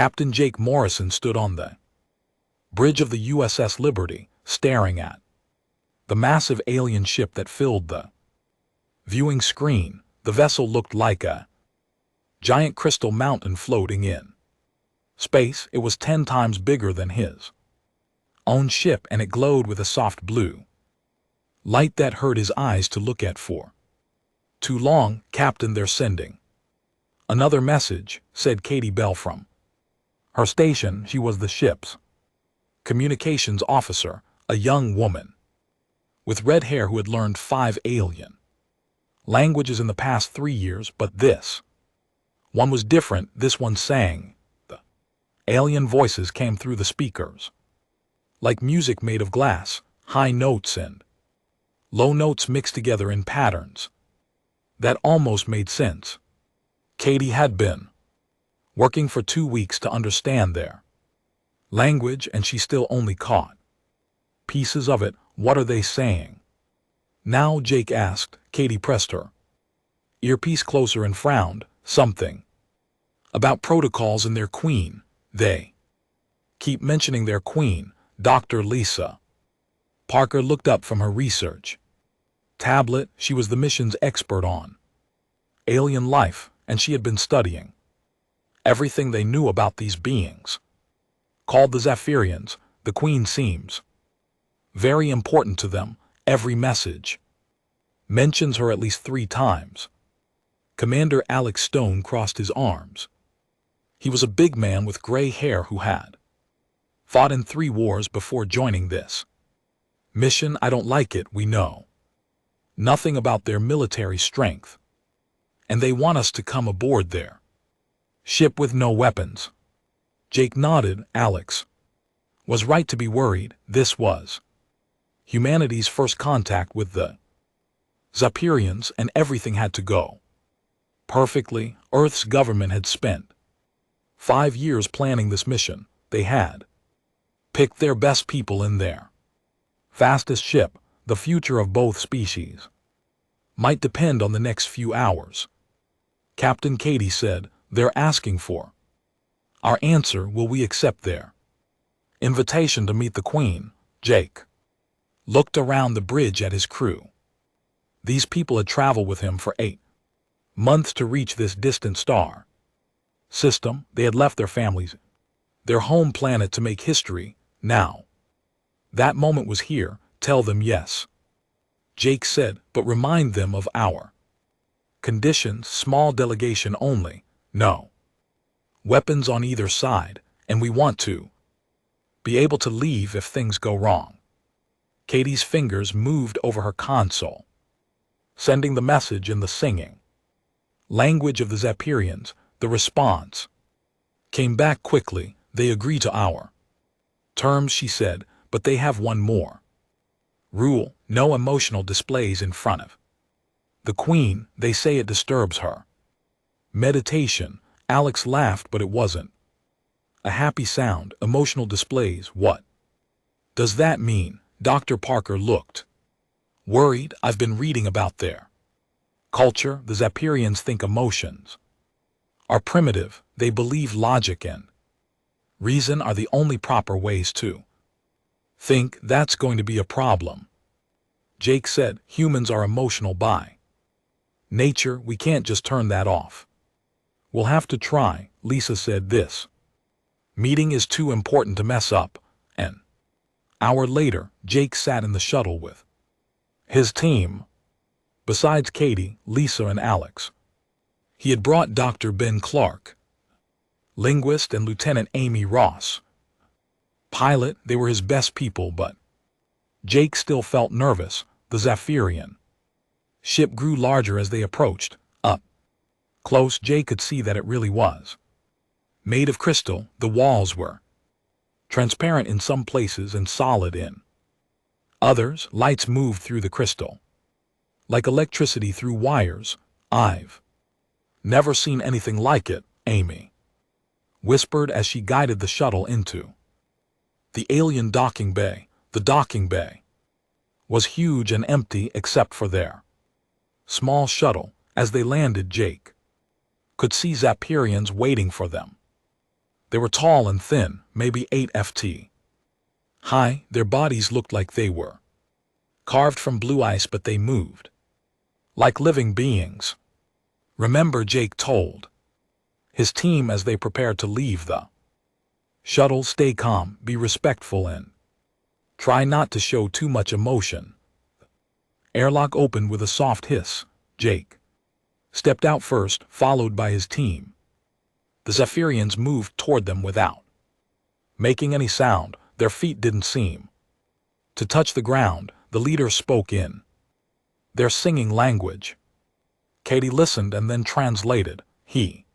Captain Jake Morrison stood on the bridge of the USS Liberty, staring at the massive alien ship that filled the viewing screen. The vessel looked like a giant crystal mountain floating in space. It was 10 times bigger than his own ship, and it glowed with a soft blue light that hurt his eyes to look at for too long. "Captain, they're sending another message," said Katie Bell from her station. She was the ship's communications officer, a young woman with red hair who had learned 5 alien languages in the past 3 years, but this one was different. This one sang. The alien voices came through the speakers like music made of glass, high notes and low notes mixed together in patterns that almost made sense. Katie had been working for 2 weeks to understand their language, and she still only caught pieces of it. "What are they saying now?" Jake asked. Katie pressed her earpiece closer and frowned. "Something about protocols and their queen. They keep mentioning their queen." Dr. Lisa Parker looked up from her research tablet. She was the mission's expert on alien life, and she had been studying everything they knew about these beings called the Zephyrians. "The queen seems very important to them. Every message mentions her at least 3 times. Commander Alex Stone crossed his arms. He was a big man with gray hair who had fought in 3 wars before joining this mission. "I don't like it. We know nothing about their military strength, and they want us to come aboard their ship with no weapons." Jake nodded. Alex was right to be worried. This was humanity's first contact with the Zephyrians, and everything had to go perfectly. Earth's government had spent 5 years planning this mission. They had picked their best people in their fastest ship. The future of both species might depend on the next few hours. Captain Katie said, "They're asking for our answer. Will we accept their invitation to meet the Queen?" Jake looked around the bridge at his crew. These people had traveled with him for 8 months to reach this distant star system. They had left their families, their home planet, to make history. Now that moment was here. "Tell them yes," Jake said, "but remind them of our conditions. Small delegation only, no weapons on either side, and we want to be able to leave if things go wrong." Katie's fingers moved over her console, sending the message in the singing language of the Zephyrians. The response came back quickly. "They agree to our terms," she said, "but they have one more rule: no emotional displays in front of the Queen. They say it disturbs her meditation." Alex laughed, but it wasn't a happy sound. "Emotional displays? What does that mean?" Dr. Parker looked worried. "I've been reading about their culture. The Zephyrians think emotions are primitive. They believe logic and reason are the only proper ways to think. That's going to be a problem," Jake said. "Humans are emotional by nature. We can't just turn that off." "We'll have to try," Lisa said. "This meeting is too important to mess up." An hour later, Jake sat in the shuttle with his team. Besides Katie, Lisa, and Alex, he had brought Dr. Ben Clark, linguist, and Lieutenant Amy Ross, pilot. They were his best people, but Jake still felt nervous. The Zephyrian ship grew larger as they approached. Up close, Jake could see that it really was made of crystal. The walls were transparent in some places and solid in others. Lights moved through the crystal like electricity through wires. "I've never seen anything like it," Amy whispered as she guided the shuttle into the alien docking bay. The docking bay was huge and empty except for their small shuttle. As they landed, Jake could see Zephyrians waiting for them. They were tall and thin, maybe 8 ft high. Their bodies looked like they were carved from blue ice, but they moved like living beings. Remember, Jake told his team as they prepared to leave the shuttle, stay calm, be respectful, and try not to show too much emotion. Airlock opened with a soft hiss. Jake stepped out first, followed by his team. The Zephyrians moved toward them without making any sound. Their feet didn't seem to touch the ground. The leader spoke in their singing language. Katie listened and then translated. He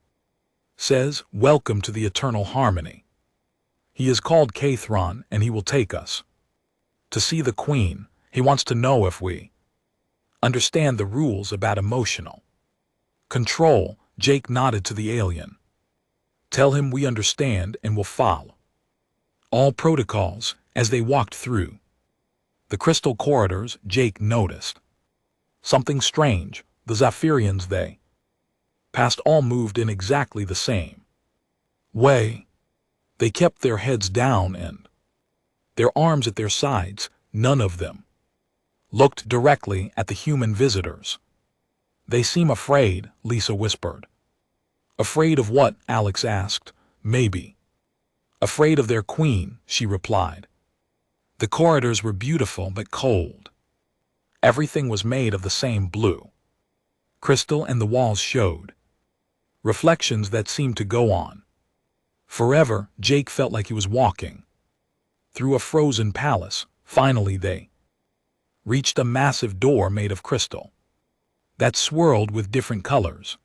says, "Welcome to the eternal harmony. He is called Kathron, and he will take us to see the Queen. He wants to know if we understand the rules about emotional control." Jake nodded to the alien. "Tell him we understand and will follow all protocols." As they walked through the crystal corridors, Jake noticed something strange. The Zephyrians they passed all moved in exactly the same way. They kept their heads down and their arms at their sides. None of them looked directly at the human visitors. "They seem afraid," Lisa whispered. "Afraid of what?" Alex asked. "Maybe afraid of their queen," she replied. The corridors were beautiful but cold. Everything was made of the same blue crystal, and the walls showed reflections that seemed to go on forever. Jake felt like he was walking through a frozen palace. Finally, they reached a massive door made of crystal that swirled with different colors.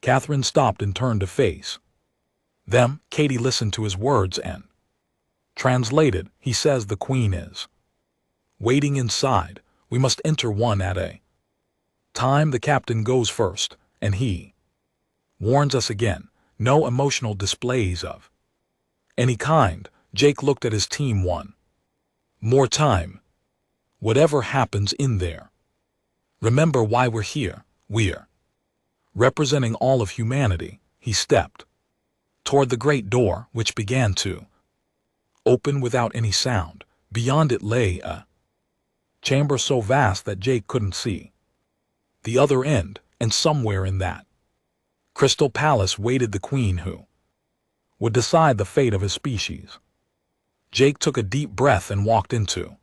Catherine stopped and turned to face them. Katie listened to his words and translated. "He says the Queen is waiting inside. We must enter one at a time. The captain goes first, and he warns us again, no emotional displays of any kind." Jake looked at his team one more time. "Whatever happens in there, remember why we're here. We're representing all of humanity." He stepped toward the great door, which began to open without any sound. Beyond it lay a chamber so vast that Jake couldn't see the other end, and somewhere in that crystal palace waited the Queen who would decide the fate of his species. Jake took a deep breath and walked into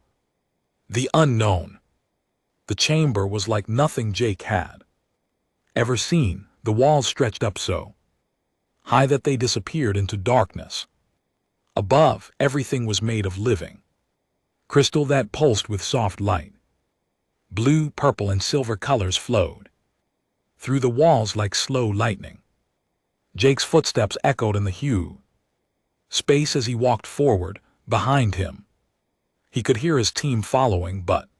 the unknown. The chamber was like nothing Jake had ever seen. The walls stretched up so high that they disappeared into darkness. Above, everything was made of living crystal that pulsed with soft light. Blue, purple, and silver colors flowed through the walls like slow lightning. Jake's footsteps echoed in the huge space as he walked forward. Behind him, he could hear his team following, but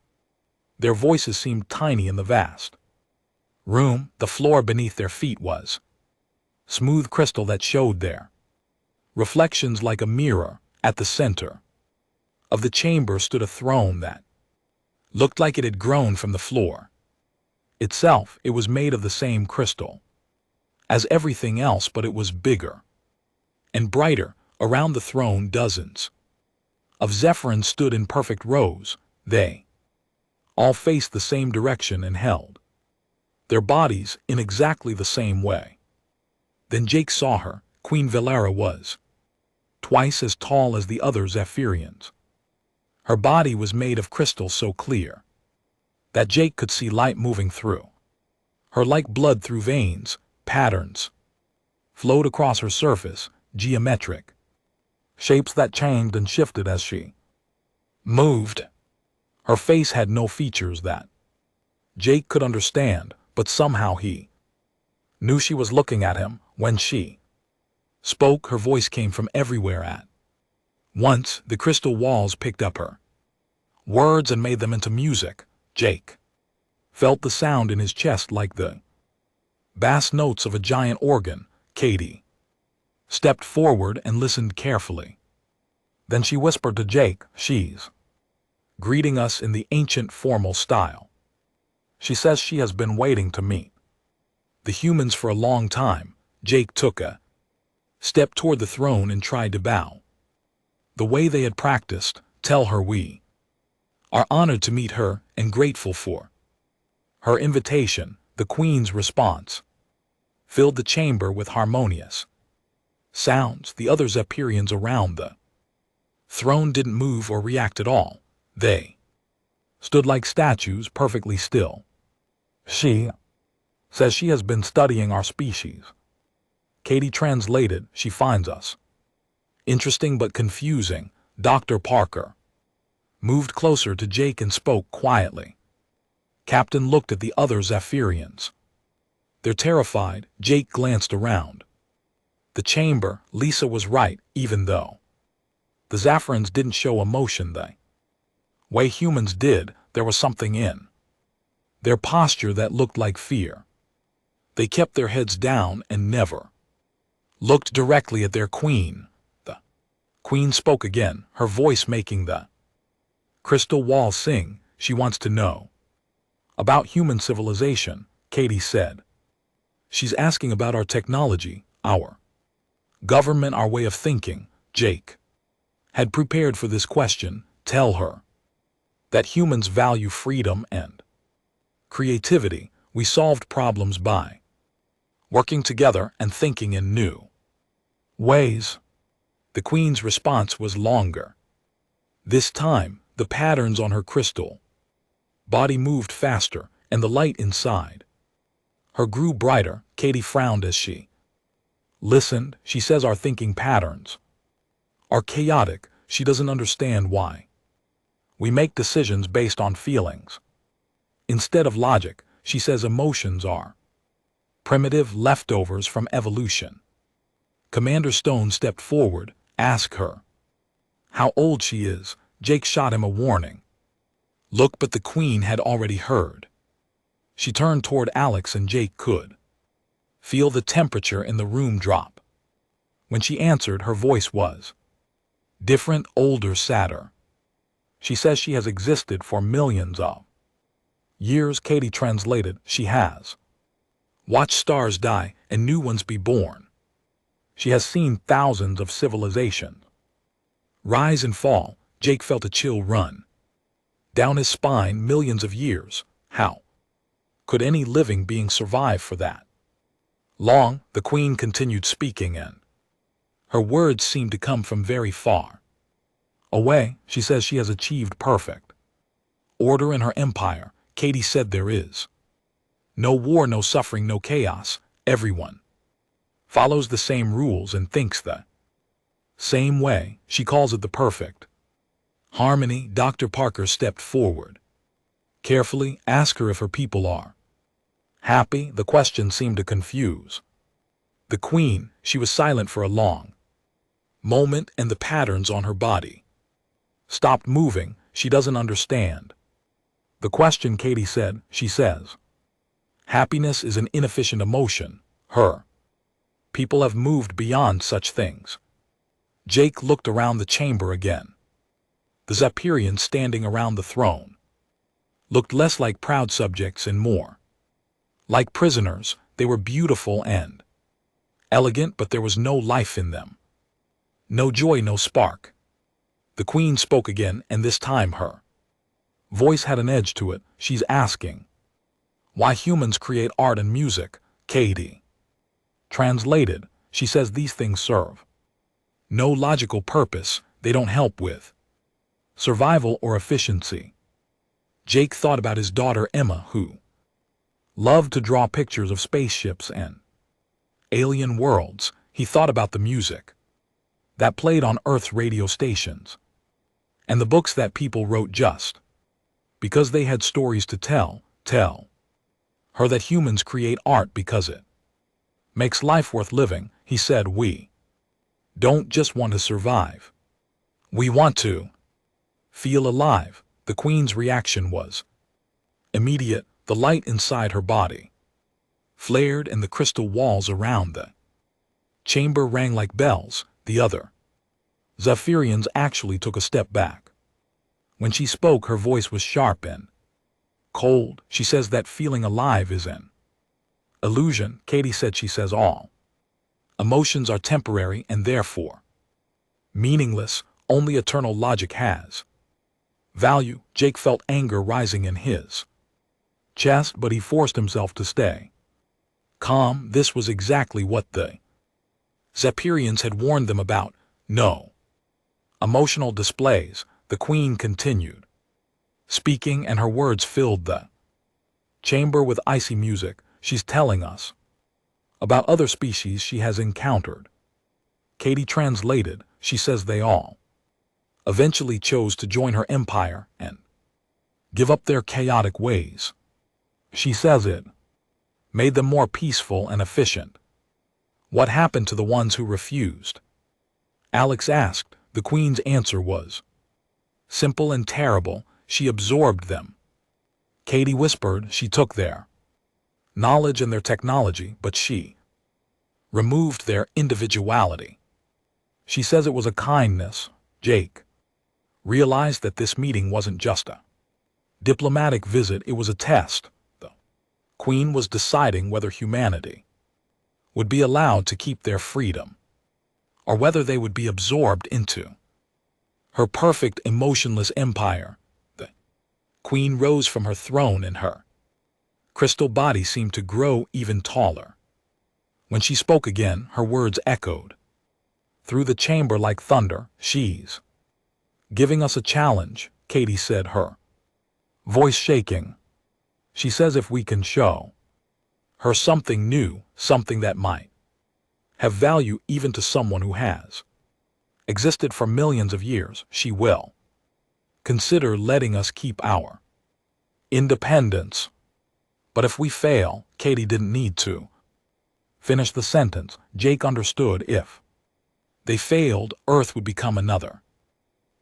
their voices seemed tiny in the vast room. The floor beneath their feet was smooth crystal that showed their reflections like a mirror. At the center of the chamber stood a throne that looked like it had grown from the floor itself. It was made of the same crystal as everything else, but it was bigger and brighter. Around the throne, dozens of Zephyrians stood in perfect rows. They all faced the same direction and held their bodies in exactly the same way. Then Jake saw her. Queen Valera was twice as tall as the other Zephyrians. Her body was made of crystal so clear that Jake could see light moving through her like blood through veins. Patterns flowed across her surface, geometric shapes that changed and shifted as she moved. Her face had no features that Jake could understand, but somehow he knew she was looking at him. When she spoke, her voice came from everywhere at once. The crystal walls picked up her words and made them into music. Jake felt the sound in his chest like the bass notes of a giant organ. Katie stepped forward and listened carefully. Then she whispered to Jake, "She's greeting us in the ancient formal style. She says she has been waiting to meet the humans for a long time." Jake took a stepped toward the throne and tried to bow. The way they had practiced, tell her we are honored to meet her and grateful for her invitation. The queen's response filled the chamber with harmonious sounds. The other Zephyrians around the throne didn't move or react at all. They stood like statues, perfectly still. She says she has been studying our species. Katie translated, she finds us interesting but confusing. Dr. Parker moved closer to Jake and spoke quietly. Captain looked at the other Zephyrians. They're terrified. Jake glanced around the chamber. Lisa was right, even though the Zephyrians didn't show emotion the way humans did. There was something in their posture that looked like fear. They kept their heads down and never looked directly at their queen. The queen spoke again, her voice making the crystal wall sing. She wants to know about human civilization, Katie said. She's asking about our technology, our government, our way of thinking. Jake had prepared for this question. Tell her that humans value freedom and creativity. We solved problems by working together and thinking in new ways. The queen's response was longer. This time, the patterns on her crystal body moved faster, and the light inside her grew brighter. Katie frowned as she listened. She says our thinking patterns are chaotic. She doesn't understand why we make decisions based on feelings instead of logic. She says emotions are primitive leftovers from evolution. Commander Stone stepped forward. Ask her how old she is. Jake shot him a warning look, but the queen had already heard. She turned toward Alex, and Jake could feel the temperature in the room drop. When she answered, her voice was different, older, sadder. She says she has existed for millions of years. Katie translated, she has watched stars die and new ones be born. She has seen thousands of civilizations rise and fall. Jake felt a chill run down his spine. Millions of years. How could any living being survive for that long? The queen continued speaking, and her words seemed to come from very far away. She says she has achieved perfect order in her empire. Katie said there is no war, no suffering, no chaos. Everyone follows the same rules and thinks the same way. She calls it the perfect harmony. Dr. Parker stepped forward carefully. Ask her if her people are happy. The question seemed to confuse the queen. She was silent for a long moment, and the patterns on her body stopped moving. She doesn't understand the question, Katie said. She says happiness is an inefficient emotion. Her people have moved beyond such things. Jake looked around the chamber again. The Zephyrians standing around the throne looked less like proud subjects and more like prisoners. They were beautiful and elegant, but there was no life in them. No joy, no spark. The queen spoke again, and this time her voice had an edge to it. She's asking why humans create art and music. Katie translated, she says these things serve no logical purpose. They don't help with survival or efficiency. Jake thought about his daughter Emma, who loved to draw pictures of spaceships and alien worlds. He thought about the music that played on Earth's radio stations and the books that people wrote just because they had stories to tell her that humans create art because it makes life worth living. He said we don't just want to survive. We want to feel alive. The queen's reaction was immediate. The light inside her body flared, and the crystal walls around the chamber rang like bells. The other Zephyrians actually took a step back. When she spoke, her voice was sharp and cold. She says that feeling alive is an illusion. Katie said she says all Emotions are temporary and therefore meaningless. Only eternal logic has value. Jake felt anger rising in his chest, but he forced himself to stay calm. This was exactly what the Zephyrians had warned them about. No emotional displays. The Queen continued speaking, and her words filled the chamber with icy music. She's telling us about other species she has encountered. Katie translated. She says they all eventually chose to join her empire and give up their chaotic ways. She says it made them more peaceful and efficient. What happened to the ones who refused? Alex asked. The Queen's answer was simple and terrible. She absorbed them. Katie whispered. She took their knowledge and their technology, but she removed their individuality. She says it was a kindness. Jake realized that this meeting wasn't just a diplomatic visit, it was a test. The Queen was deciding whether humanity would be allowed to keep their freedom, or whether they would be absorbed into her perfect emotionless empire. The Queen rose from her throne, and her crystal body seemed to grow even taller. When she spoke again, her words echoed through the chamber like thunder. She's giving us a challenge, Katie said, her voice shaking. She says if we can show her something new, something that might have value even to someone who has existed for millions of years, she will consider letting us keep our independence. But if we fail, Katie didn't need to finish the sentence. Jake understood. If they failed, Earth would become another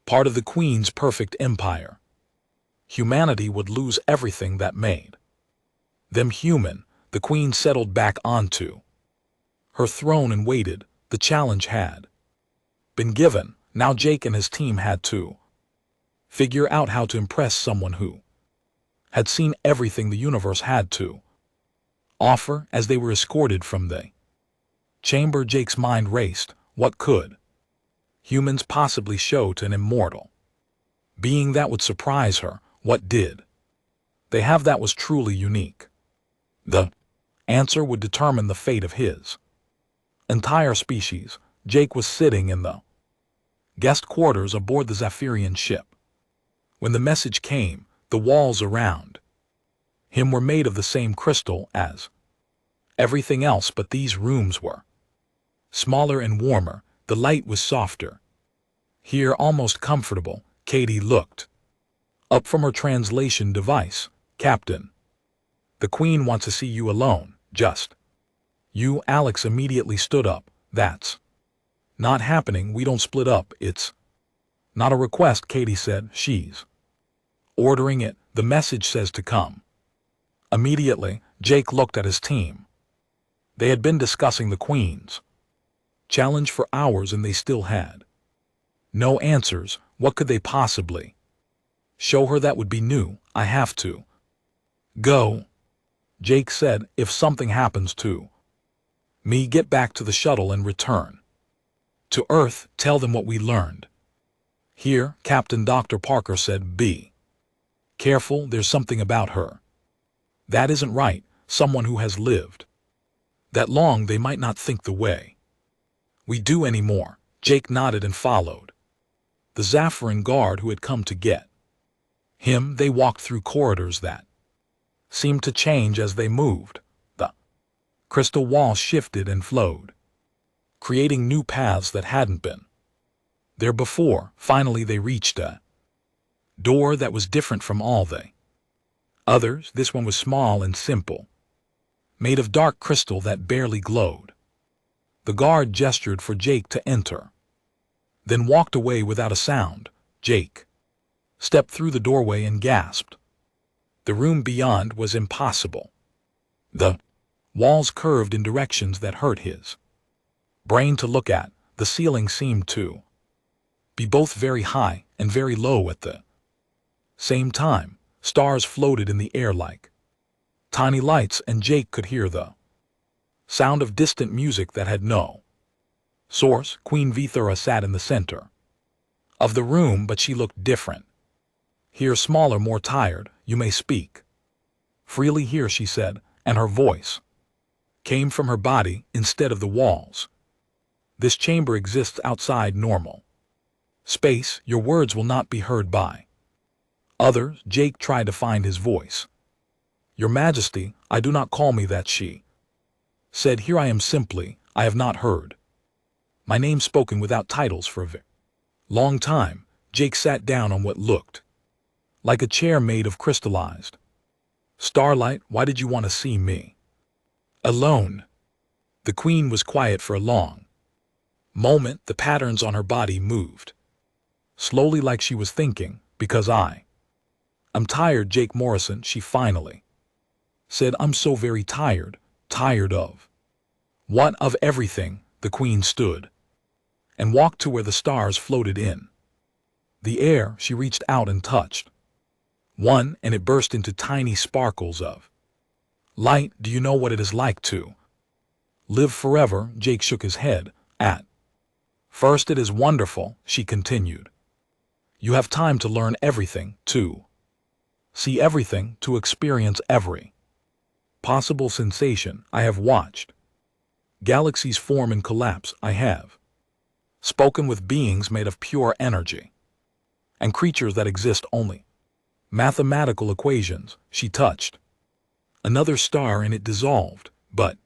part of the Queen's perfect empire. Humanity would lose everything that made them human. The Queen settled back onto her throne and waited. The challenge had been given. Now Jake and his team had to figure out how to impress someone who had seen everything the universe had to offer. As they were escorted from the chamber, Jake's mind raced. What could humans possibly show to an immortal being that would surprise her? What did they have that was truly unique? The answer would determine the fate of his entire species. Jake was sitting in the guest quarters aboard the Zephyrian ship. When the message came, the walls around him were made of the same crystal as everything else, but these rooms were smaller and warmer. The light was softer here, almost comfortable. Katie looked up from her translation device. Captain, the Queen wants to see you alone. Just you. Alex immediately stood up. That's not happening. We don't split up. It's not a request, Katie said. She's ordering it. The message says to come immediately. Jake looked at his team. They had been discussing the Queen's challenge for hours, and they still had no answers. What could they possibly show her that would be new? I have to go, Jake said. If something happens to me, get back to the shuttle and return to Earth. Tell them what we learned here. Captain Dr. Parker said, be careful. There's something about her that isn't right. Someone who has lived that long, they might not think the way we do anymore. Jake nodded and followed the Zephyrian guard who had come to get him. They walked through corridors that seemed to change as they moved. The crystal walls shifted and flowed, creating new paths that hadn't been there before. Finally, they reached a door that was different from all the others. This one was small and simple, made of dark crystal that barely glowed. The guard gestured for Jake to enter, then walked away without a sound. Jake stepped through the doorway and gasped. The room beyond was impossible. The walls curved in directions that hurt his brain to look at. The ceiling seemed to be both very high and very low at the same time. Stars floated in the air like tiny lights, and Jake could hear the sound of distant music that had no Source, Queen Vithura sat in the center of the room, but she looked different. Here, smaller, more tired, you may speak freely here, she said, and her voice came from her body instead of the walls. This chamber exists outside normal space. Your words will not be heard by others. Jake tried to find his voice. Your Majesty, I do not call me that, she said. Here I am simply, I have not heard my name spoken without titles for a very long time. Jake sat down on what looked like a chair made of crystallized starlight. Why did you want to see me alone? The Queen was quiet for a long moment. The patterns on her body moved slowly, like she was thinking. Because I'm tired, Jake Morrison, she finally said. I'm so very tired. Tired of what? Of everything. The Queen stood and walked to where the stars floated in the air. She reached out and touched one, and it burst into tiny sparkles of light. Do you know what it is like to live forever? Jake shook his head. At first it is wonderful, she continued. You have time to learn everything, to see everything, to experience every possible sensation. I have watched galaxies form and collapse. I have spoken with beings made of pure energy and creatures that exist only mathematical equations. She touched another star and it dissolved. But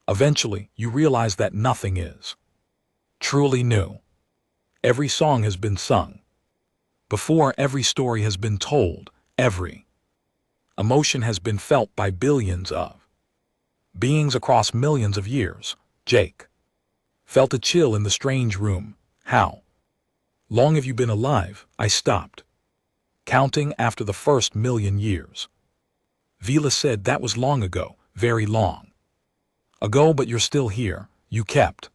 eventually you realize that nothing is truly new. Every song has been sung before, every story has been told, every emotion has been felt by billions of beings across millions of years. Jake felt a chill in the strange room. How long have you been alive? I stopped counting after the first 1,000,000 years. Vila said. That was long ago, very long ago, but you're still here. You kept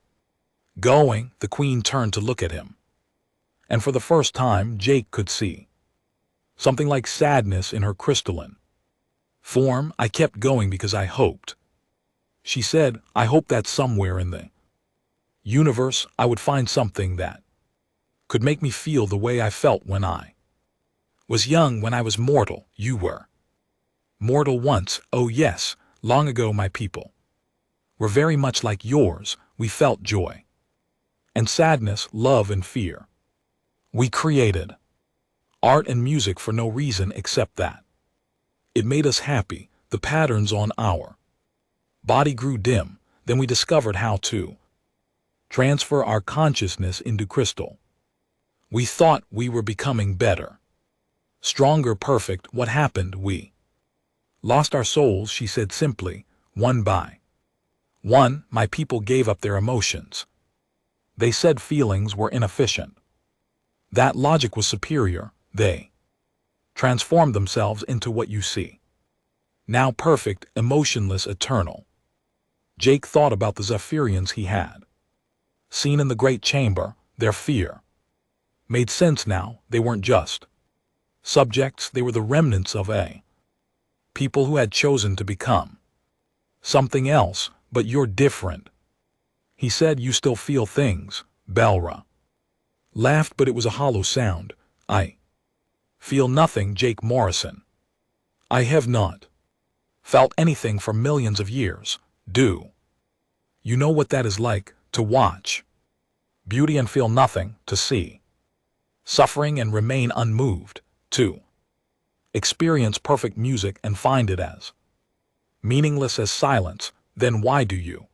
going. The Queen turned to look at him, and for the first time Jake could see something like sadness in her crystalline form. I kept going because I hoped, she said. I hoped that somewhere in the universe I would find something that could make me feel the way I felt when I was young, when I was mortal. You were mortal once. Oh yes, long ago. My people were very much like yours. We felt joy and sadness, love and fear. We created art and music for no reason except that it made us happy. The patterns on our body grew dim. Then we discovered how to transfer our consciousness into crystal. We thought we were becoming better, stronger, perfect. What happened? We lost our souls, she said simply. One by one, my people gave up their emotions. They said feelings were inefficient, that logic was superior. They transformed themselves into what you see now, perfect, emotionless, eternal. Jake thought about the Zephyrians he had seen in the great chamber. Their fear made sense now. They weren't just subjects, they were the remnants of a people who had chosen to become something else. But you're different, he said. You still feel things. Belra laughed, but it was a hollow sound. I feel nothing, Jake Morrison. I have not felt anything for millions of years. Do you know what that is like? To watch beauty and feel nothing, to see suffering and remain unmoved, to experience perfect music and find it as meaningless as silence. Then why do you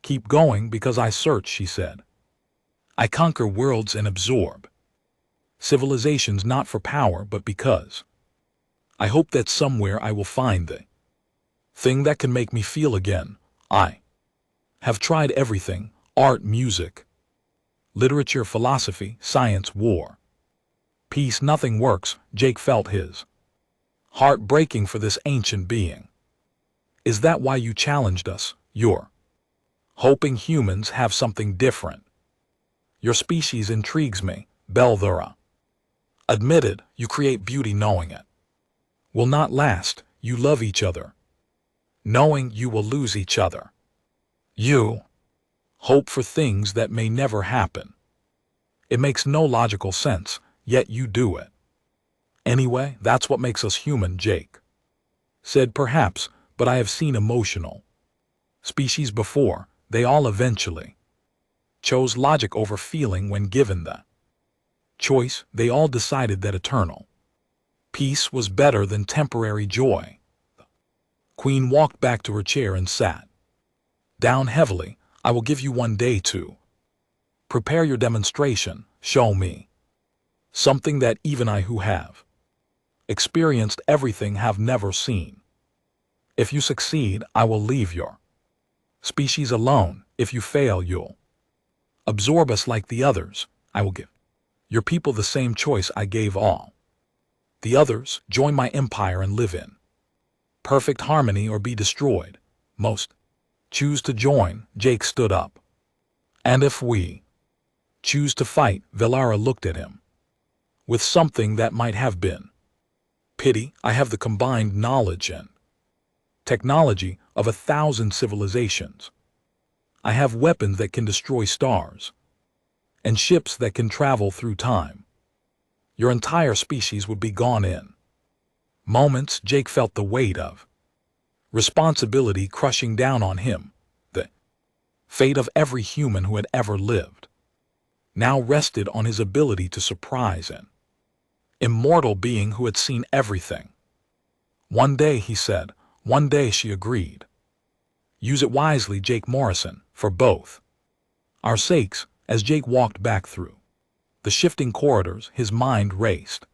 keep going? Because I search, she said. I conquer worlds and absorb civilizations, not for power, but because I hope that somewhere I will find the thing that can make me feel again. I have tried everything: art, music, literature, philosophy, science, war, peace. Nothing works. Jake felt his heart breaking for this ancient being. Is that why you challenged us? You're hoping humans have something different. Your species intrigues me, Belthura admitted. You create beauty knowing it will not last. You love each other knowing you will lose each other. You Hope for things that may never happen. It makes no logical sense, yet you do it. Anyway, that's what makes us human, Jake said. Perhaps, but I have seen emotional species before. They all eventually chose logic over feeling when given the choice. They all decided that eternal peace was better than temporary joy. The Queen walked back to her chair and sat down heavily. I will give you 1 day to prepare your demonstration. Show me something that even I, who have experienced everything, have never seen. If you succeed, I will leave your species alone. If you fail, you'll absorb us like the others. I will give your people the same choice I gave all the others. Join my empire and live in perfect harmony, or be destroyed. Most choose to join. Jake stood up. And if we choose to fight? Velara looked at him with something that might have been pity. I have the combined knowledge and technology of 1,000 civilizations. I have weapons that can destroy stars and ships that can travel through time. Your entire species would be gone in moments. Jake felt the weight of responsibility crushing down on him. The fate of every human who had ever lived now rested on his ability to surprise an immortal being who had seen everything. 1 day, he said. 1 day, she agreed. Use it wisely, Jake Morrison, for both our sakes. As Jake walked back through the shifting corridors, his mind raced.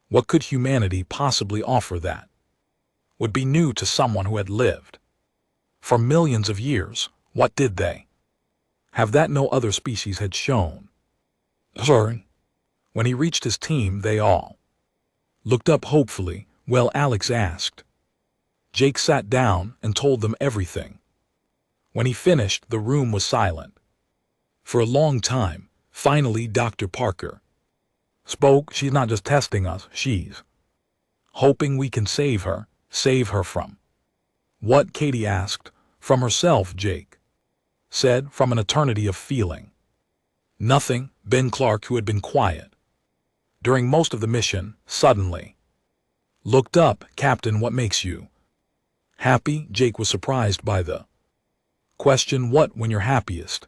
What could humanity possibly offer that would be new to someone who had lived for millions of years? What did they have that no other species had shown? Sorry. When he reached his team, they all looked up hopefully. Well, Alex asked. Jake sat down and told them everything. When he finished, the room was silent for a long time. Finally, Dr. Parker spoke. She's not just testing us, she's hoping we can save her. Save her from what? Katie asked. From herself, Jake said. From an eternity of feeling nothing. Ben Clark, who had been quiet during most of the mission, suddenly looked up. Captain, what makes you happy? Jake was surprised by the question. What when you're happiest?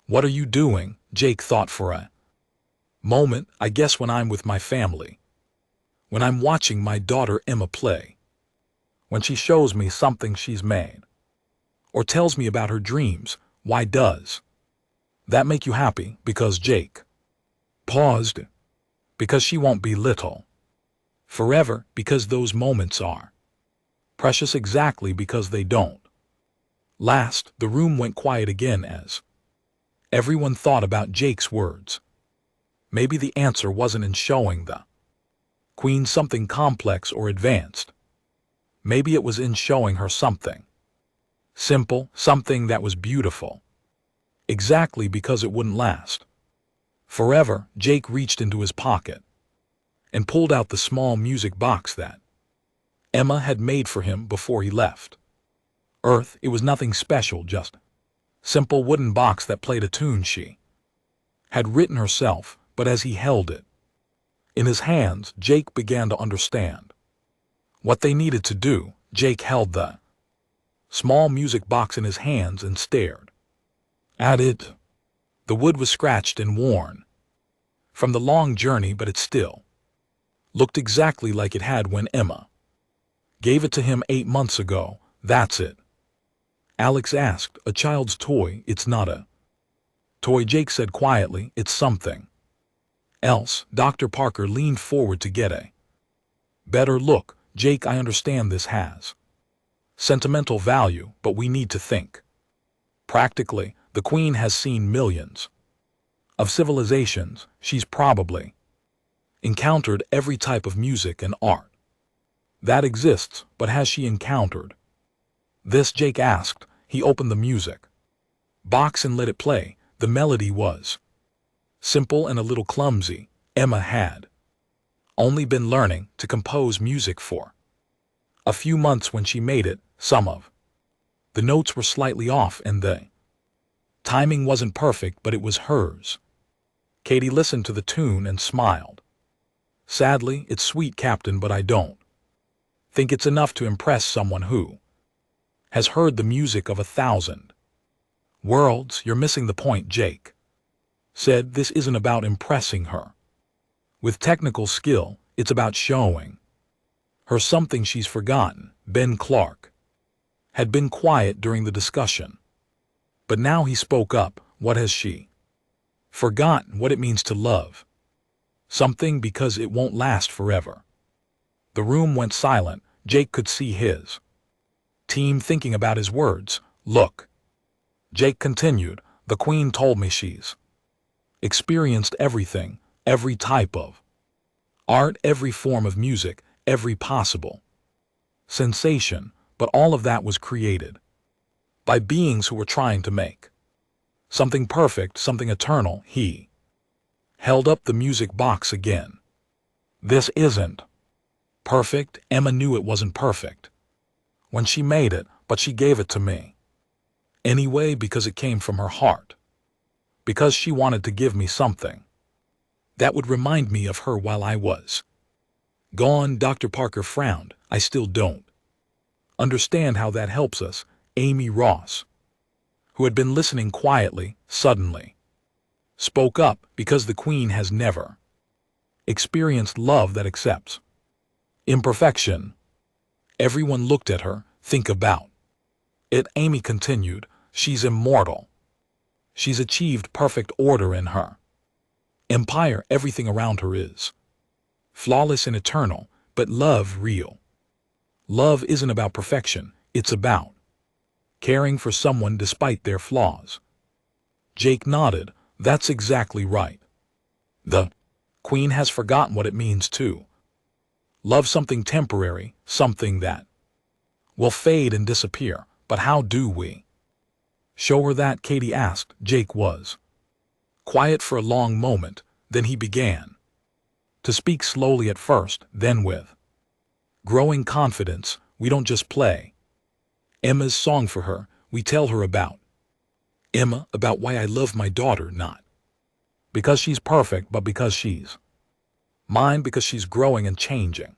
What are you doing? Jake thought for a moment. I guess when I'm with my family. When I'm watching my daughter Emma play. When she shows me something she's made. Or tells me about her dreams. Why does that make you happy? Because Jake paused. Because she won't be little forever. Because those moments are precious. Exactly because they don't last. The room went quiet again as everyone thought about Jake's words. Maybe the answer wasn't in showing the Queen something complex or advanced. Maybe it was in showing her something simple, something that was beautiful. Exactly because it wouldn't last forever. Jake reached into his pocket and pulled out the small music box that Emma had made for him before he left Earth. It was nothing special, just simple wooden box that played a tune she had written herself. But as he held it in his hands, Jake began to understand what they needed to do. Jake held the small music box in his hands and stared at it. The wood was scratched and worn from the long journey, but it still looked exactly like it had when Emma gave it to him 8 months ago. That's it? Alex asked. A child's toy. It's not a toy, Jake said quietly. It's something else. Dr. Parker leaned forward to get a better look. Jake, I understand this has sentimental value, but we need to think practically. The Queen has seen millions of civilizations. She's probably encountered every type of music and art that exists, but has she encountered this? Jake asked. He opened the music box and let it play. The melody was simple and a little clumsy. Emma had only been learning to compose music for a few months when she made it. Some of the notes were slightly off and the Timing wasn't perfect, but it was hers. Katie listened to the tune and smiled. Sadly, it's sweet, Captain, but I don't think it's enough to impress someone who has heard the music of 1,000 worlds. You're missing the point, Jake said. This isn't about impressing her with technical skill, it's about showing her something she's forgotten. Ben Clark had been quiet during the discussion, but now he spoke up. What has she forgotten? What it means to love something, because it won't last forever. The room went silent. Jake could see his team thinking about his words. Look, Jake continued, the Queen told me she's experienced everything, every type of art, every form of music, every possible sensation, but all of that was created by beings who were trying to make something perfect, something eternal. He held up the music box again. This isn't perfect. Emma knew it wasn't perfect when she made it, but she gave it to me anyway, because it came from her heart, because she wanted to give me something that would remind me of her while I was gone. Dr. Parker frowned. I still don't understand how that helps us. Amy Ross, who had been listening quietly, suddenly spoke up. Because the Queen has never experienced love that accepts imperfection. Everyone looked at her. Think about it, Amy continued. She's immortal. She's achieved perfect order in her empire. Everything around her is flawless and eternal, but love, real love, isn't about perfection. It's about caring for someone despite their flaws. Jake nodded. That's exactly right. The Queen has forgotten what it means to love something temporary, something that will fade and disappear. But how do we show her that? Katie asked. Jake was quiet for a long moment. Then he began to speak slowly at first, then with growing confidence. We don't just play Emma's song for her. We tell her about Emma, about why I love my daughter, not because she's perfect, but because she's mine, because she's growing and changing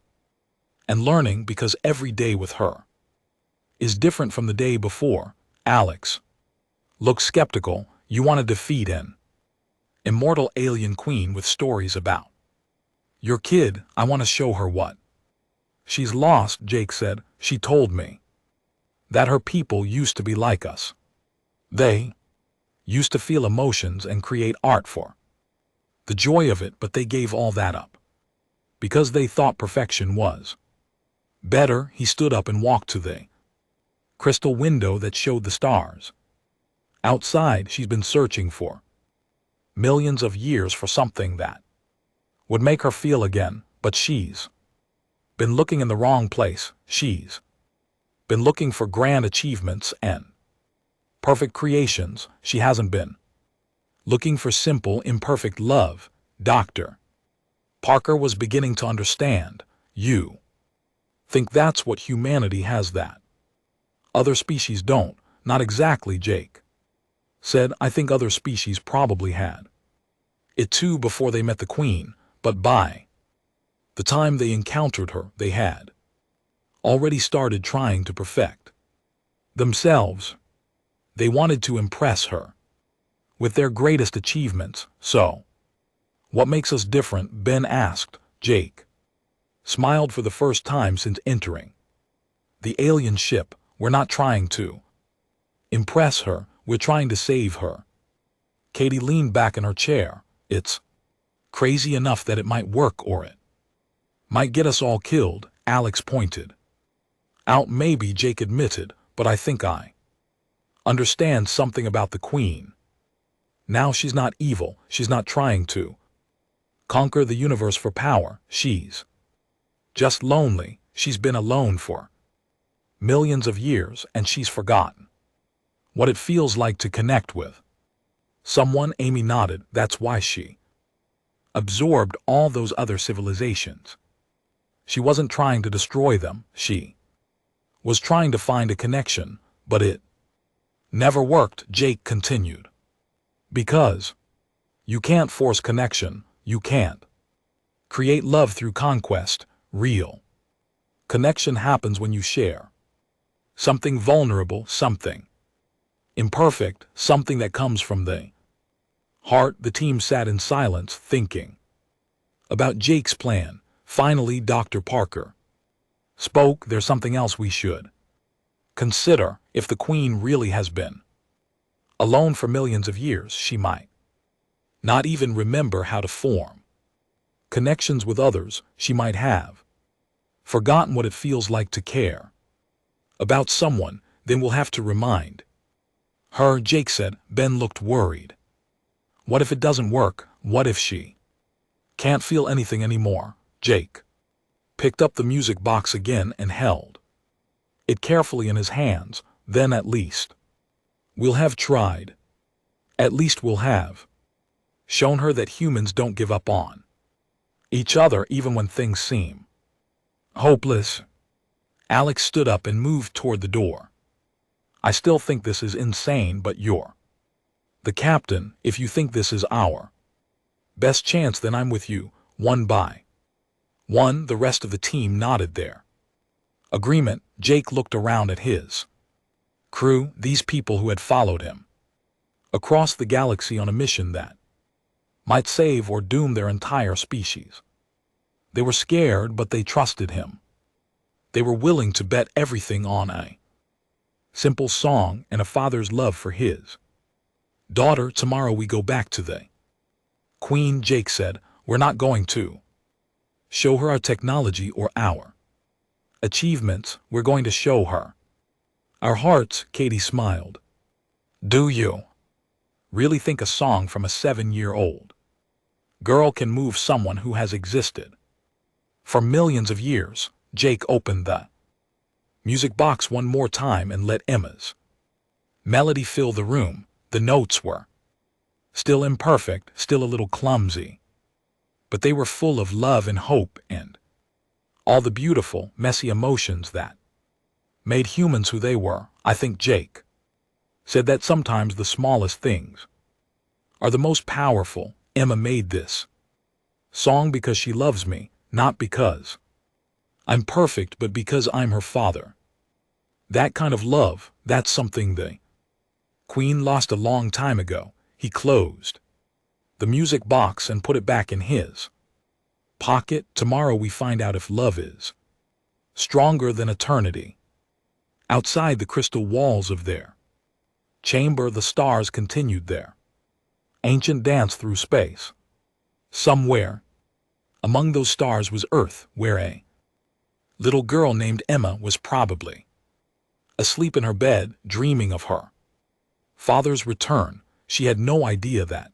and learning, because every day with her is different from the day before. Alex looked skeptical. You want to defeat an immortal alien queen with stories about your kid? I want to show her what she's lost, Jake said. She told me that her people used to be like us. They used to feel emotions and create art for the joy of it, but they gave all that up because they thought perfection was better. He stood up and walked to the crystal window that showed the stars outside. She's been searching for millions of years for something that would make her feel again, but she's been looking in the wrong place. She's been looking for grand achievements and perfect creations. She hasn't been looking for simple, imperfect love. Dr. Parker was beginning to understand. You think that's what humanity has that other species don't? Not exactly, Jake said. I think other species probably had it too before they met the Queen, but by the time they encountered her, they had already started trying to perfect themselves. They wanted to impress her with their greatest achievements. So, what makes us different? Ben asked. Jake smiled for the first time since entering the alien ship. We're not trying to impress her, we're trying to save her. Katie leaned back in her chair. It's crazy enough that it might work, or it might get us all killed. Alex pointed out. Maybe, Jake admitted, but I think I understand something about the Queen. Now she's not evil. She's not trying to conquer the universe for power. She's just lonely. She's been alone for millions of years, and she's forgotten what it feels like to connect with someone. Amy nodded. That's why she absorbed all those other civilizations. She wasn't trying to destroy them. She was trying to find a connection, but it never worked. Jake continued. Because you can't force connection, you can't create love through conquest. Real connection happens when you share something vulnerable, something imperfect, something that comes from the heart. The team sat in silence, thinking about Jake's plan. Finally, Dr. Parker spoke. There's something else we should consider. If the Queen really has been alone for millions of years, she might not even remember how to form connections with others. She might have forgotten what it feels like to care about someone. Then we'll have to remind her, Jake said. Ben looked worried. What if it doesn't work? What if she can't feel anything anymore? Jake picked up the music box again and held it carefully in his hands. Then at least we'll have tried. At least we'll have shown her that humans don't give up on each other even when things seem hopeless. Alex stood up and moved toward the door. I still think this is insane, but you're the captain. If you think this is our best chance, then I'm with you. One by one, the rest of the team nodded their agreement. Jake looked around at his crew, these people who had followed him across the galaxy on a mission that might save or doom their entire species. They were scared, but they trusted him. They were willing to bet everything on a simple song and a father's love for his daughter. Tomorrow we go back to the Queen, Jake said. We're not going to show her our technology or our achievements. We're going to show her our hearts. Katie smiled. Do you really think a song from a 7-year-old girl can move someone who has existed for millions of years? Jake opened the music box one more time and let Emma's melody fill the room. The notes were still imperfect, still a little clumsy, but they were full of love and hope and all the beautiful, messy emotions that made humans who they were. I think Jake said that sometimes the smallest things are the most powerful. Emma made this song because she loves me, not because I'm perfect, but because I'm her father. That kind of love, that's something the Queen lost a long time ago. He closed the music box and put it back in his pocket. Tomorrow we find out if love is stronger than eternity. Outside the crystal walls of their chamber, the stars continued their ancient dance through space. Somewhere among those stars was Earth, where a little girl named Emma was probably asleep in her bed, dreaming of her father's return. She had no idea that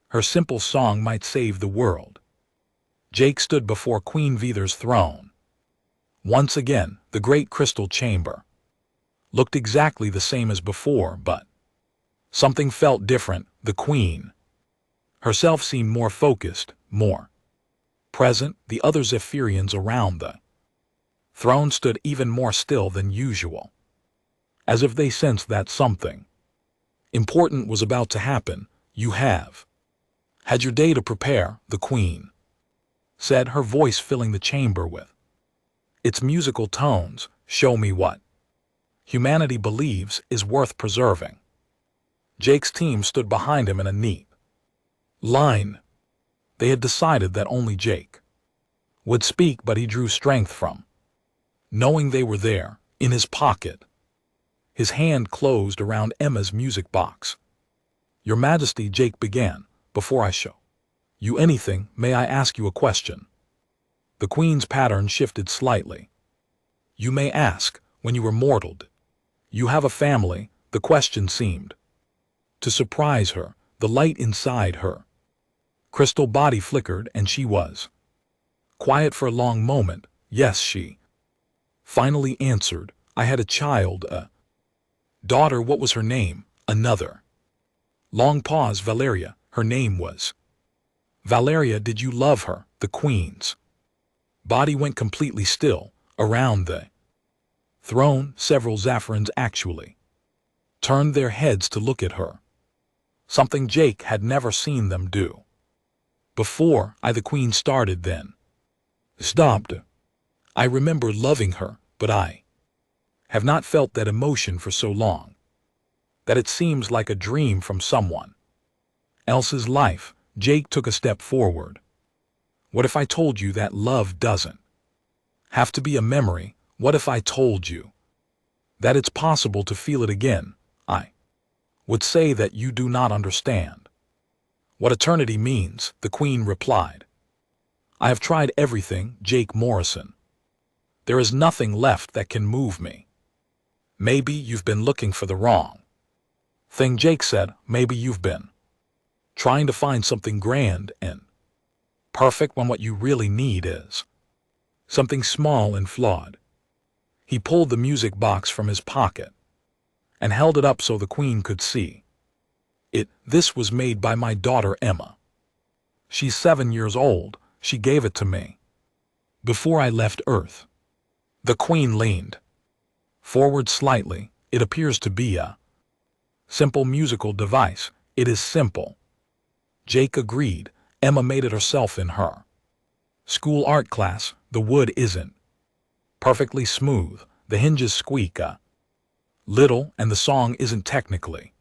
her simple song might save the world. Jake stood before Queen Vither's throne. Once again, the great crystal chamber looked exactly the same as before, but something felt different. The Queen herself seemed more focused, more present. The other Zephyrians around the throne stood even more still than usual, as if they sensed that something important was about to happen. You have had your day to prepare, the Queen said, her voice filling the chamber with its musical tones. Show me what humanity believes is worth preserving. Jake's team stood behind him in a neat line. They had decided that only Jake would speak, but he drew strength from knowing they were there. In his pocket, his hand closed around Emma's music box. Your Majesty, Jake began, before I show you anything, may I ask you a question? The Queen's pattern shifted slightly. You may ask, when you were mortaled. You have a family. The question seemed to surprise her. The light inside her crystal body flickered, and she was quiet for a long moment. Yes, she finally answered. I had a child, a daughter. What was her name? Another long pause. Valeria. Her name was Valeria. Did you love her? The Queen's body went completely still. Around the throne, several Zephyrians actually turned their heads to look at her. something Jake had never seen them do. Before the Queen started then. Stopped. I remember loving her, but I have not felt that emotion for so long, that it seems like a dream from someone else's life. Jake took a step forward. What if I told you that love doesn't have to be a memory? What if I told you that it's possible to feel it again? I would say that you do not understand what eternity means, the Queen replied. I have tried everything, Jake Morrison. There is nothing left that can move me. Maybe you've been looking for the wrong thing, Jake said. Maybe you've been trying to find something grand and perfect when what you really need is something small and flawed. He pulled the music box from his pocket and held it up so the Queen could see it. This was made by my daughter Emma. She's 7 years old. She gave it to me before I left Earth. The Queen leaned forward slightly. It appears to be a simple musical device. It is simple, Jake agreed. Emma made it herself in her school art class. The wood isn't perfectly smooth, the hinges squeak a little, and the song isn't technically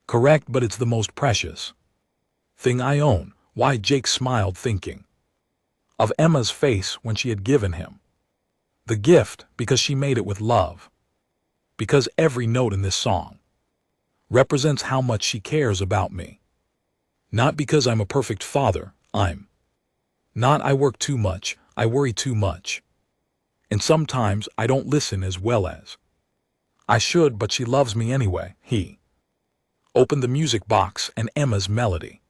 correct, but it's the most precious thing I own. Why? Jake smiled, thinking of Emma's face when she had given him the gift. Because she made it with love. Because every note in this song represents how much she cares about me. Not because I'm a perfect father. I'm not. I work too much. I worry too much. And sometimes I don't listen as well as I should, but she loves me anyway. He opened the music box and Emma's melody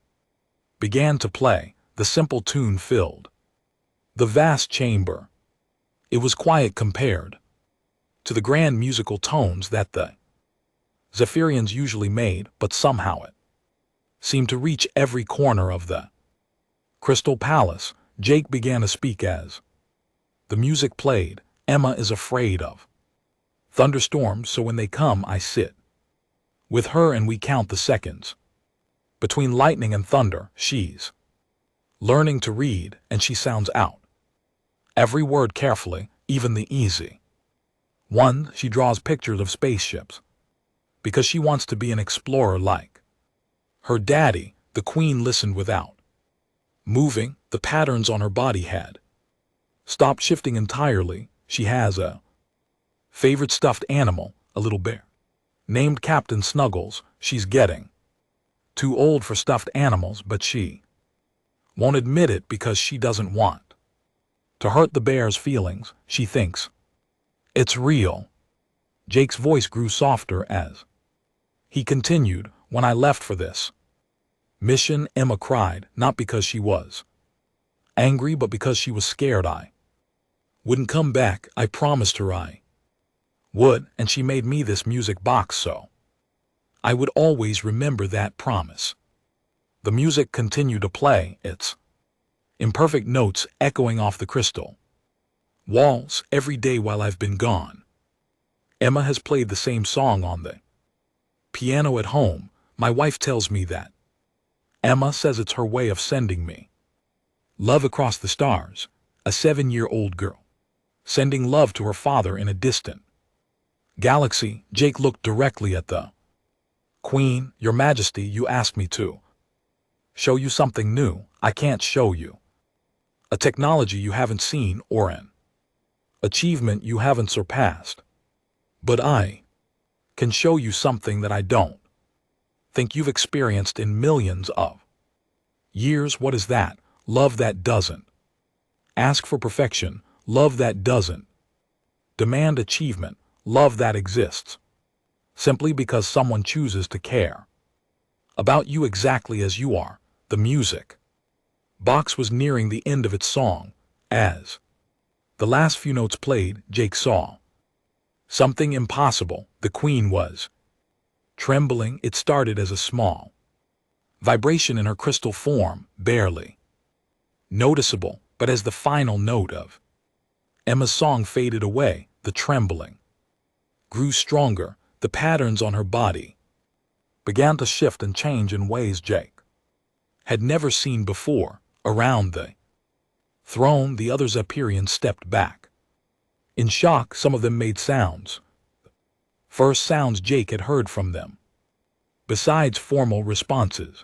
began to play. The simple tune filled the vast chamber. It was quiet compared to the grand musical tones that the Zephyrians usually made, but somehow it seemed to reach every corner of the Crystal Palace. Jake began to speak as the music played. Emma is afraid of thunderstorms, so when they come I sit with her and we count the seconds between lightning and thunder. She's learning to read, and she sounds out every word carefully, even the easy one. She draws pictures of spaceships because she wants to be an explorer like her daddy. The Queen listened without moving. The patterns on her body had stopped shifting entirely. She has a favorite stuffed animal, a little bear named Captain Snuggles. She's getting too old for stuffed animals, but she won't admit it because she doesn't want to hurt the bear's feelings. She thinks it's real. Jake's voice grew softer as he continued. When I left for this mission, Emma cried, not because she was angry, but because she was scared I wouldn't come back. I promised her I would, and she made me this music box so I would always remember that promise. The music continued to play, its imperfect notes echoing off the crystal walls. Every day while I've been gone, Emma has played the same song on the piano at home. My wife tells me that Emma says it's her way of sending me love across the stars. A 7-year-old girl sending love to her father in a distant galaxy. Jake looked directly at the Queen. Your Majesty, you asked me to show you something new. I can't show you a technology you haven't seen or an achievement you haven't surpassed, but I can show you something that I don't think you've experienced in millions of years. What is that? Love that doesn't ask for perfection. Love that doesn't demand achievement. Love that exists simply because someone chooses to care about you exactly as you are. The music box was nearing the end of its song. As the last few notes played, Jake saw something impossible. The Queen was trembling. It started as a small vibration in her crystal form, barely noticeable, but as the final note of Emma's song faded away, the trembling grew stronger. The patterns on her body began to shift and change in ways Jake had never seen before. Around the throne, the other Zephyrians stepped back. In shock, some of them made sounds. First sounds Jake had heard from them. Besides formal responses,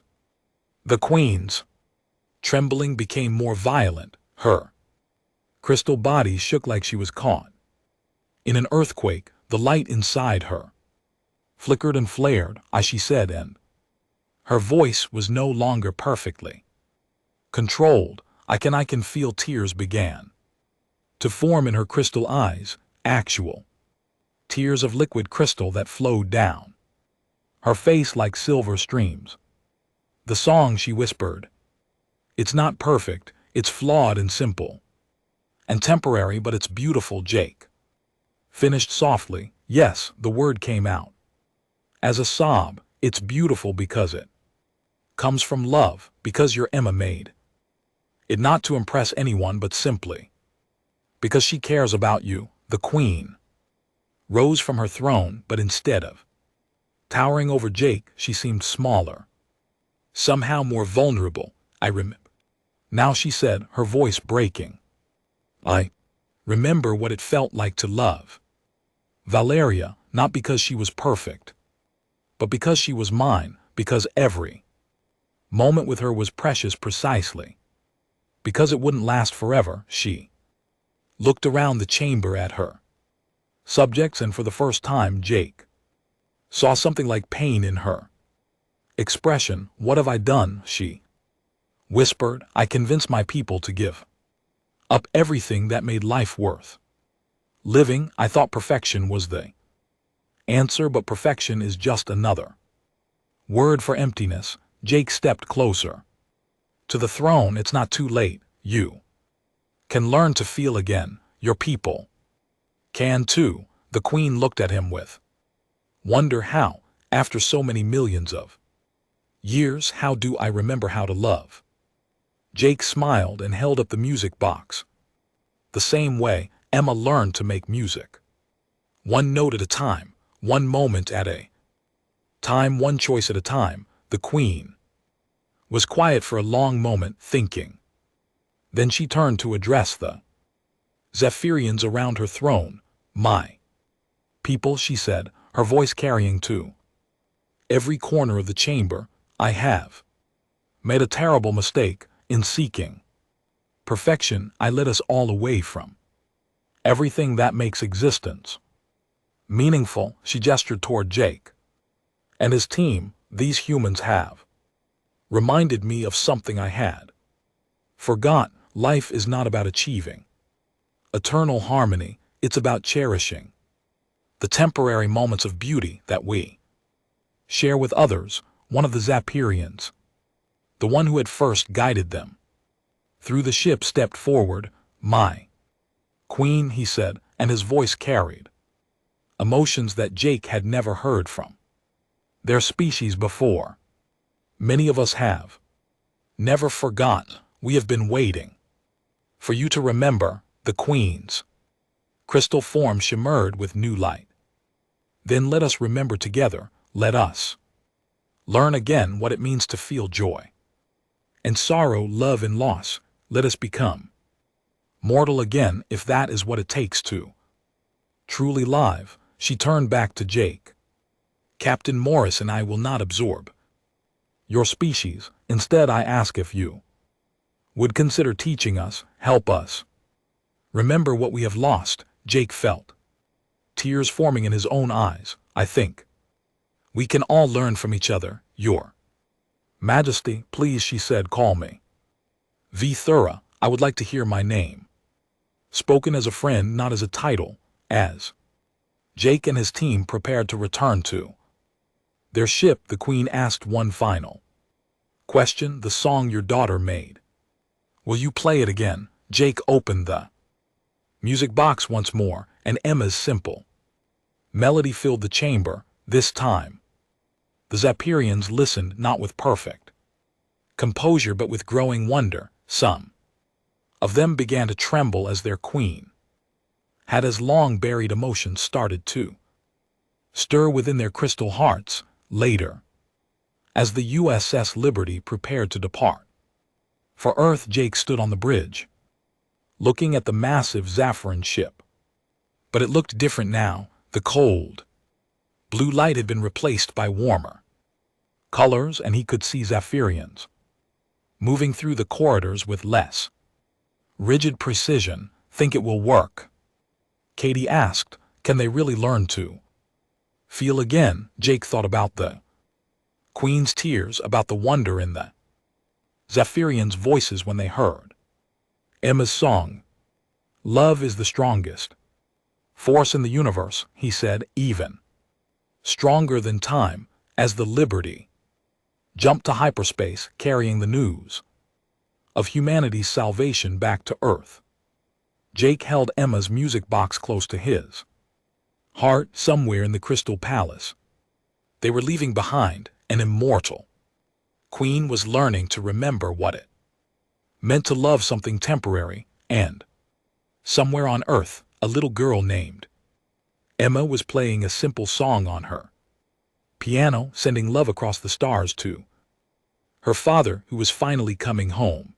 the queen's trembling became more violent. Her crystal body shook like she was caught in an earthquake. The light inside her flickered and flared, as she said, and her voice was no longer perfectly controlled. I can feel tears began to form in her crystal eyes, actual tears of liquid crystal that flowed down her face like silver streams. The song, she whispered, it's not perfect, it's flawed and simple and temporary, but it's beautiful. Jake finished softly. Yes, the word came out as a sob. It's beautiful because it comes from love, because your Emma made it not to impress anyone, but simply because she cares about you. The queen rose from her throne, but instead of towering over Jake, she seemed smaller, somehow more vulnerable. I remember now, she said, her voice breaking. I remember what it felt like to love Valeria, not because she was perfect, but because she was mine, because every moment with her was precious, precisely because it wouldn't last forever. She looked around the chamber at her subjects, and for the first time Jake saw something like pain in her expression. What have I done? She whispered. I convinced my people to give up everything that made life worth living. I thought perfection was the answer, but perfection is just another word for emptiness. Jake stepped closer to the throne. It's not too late. You can learn to feel again. Your people can too. The queen looked at him with wonder. How? After so many millions of years, how do I remember how to love? Jake smiled and held up the music box. The same way Emma learned to make music. One note at a time, one moment at a time, one choice at a time. The queen was quiet for a long moment, thinking. Then she turned to address the Zephyrians around her throne. My people, she said, her voice carrying to every corner of the chamber, I have made a terrible mistake in seeking perfection. I led us all away from everything that makes existence meaningful. She gestured toward Jake and his team. These humans have reminded me of something I had forgot. Life is not about achieving eternal harmony. It's about cherishing the temporary moments of beauty that we share with others. One of the Zephyrians, the one who had first guided them through the ship, stepped forward. My queen, he said, and his voice carried emotions that Jake had never heard from their species before. Many of us have never forgotten. We have been waiting for you to remember. The queen's crystal form shimmered with new light. Then let us remember together. Let us learn again what it means to feel joy and sorrow, love and loss. Let us become mortal again, if that is what it takes to truly live. She turned back to Jake. Captain Morris and I will not absorb your species. Instead, I ask if you would consider teaching us, help us remember what we have lost. Jake felt tears forming in his own eyes. I think we can all learn from each other. Your Majesty, please, she said, call me Thura. I would like to hear my name spoken as a friend, not as a title. As Jake and his team prepared to return to their ship, the queen asked one final question. The song your daughter made, will you play it again? Jake opened the music box once more, and Emma's simple melody filled the chamber. This time, the Zephyrians listened, not with perfect composure, but with growing wonder. Some of them began to tremble as their queen had as long buried emotions started to stir within their crystal hearts. Later, as the USS Liberty prepared to depart. For Earth, Jake stood on the bridge, looking at the massive Zaffiran ship. But it looked different now. The cold blue light had been replaced by warmer colors, and he could see Zafirians moving through the corridors with less rigid precision. Think it will work? Katie asked. Can they really learn to feel again? Jake thought about the Queen's tears, about the wonder in the Zafirians' voices when they heard Emma's song. Love is the strongest force in the universe, he said, even stronger than time, as the Liberty jumped to hyperspace, carrying the news of humanity's salvation back to Earth. Jake held Emma's music box close to his heart. Somewhere in the Crystal Palace, they were leaving behind an immortal queen, was learning to remember what it meant to love something temporary. And somewhere on Earth, a little girl named Emma was playing a simple song on her piano, sending love across the stars to her father, who was finally coming home.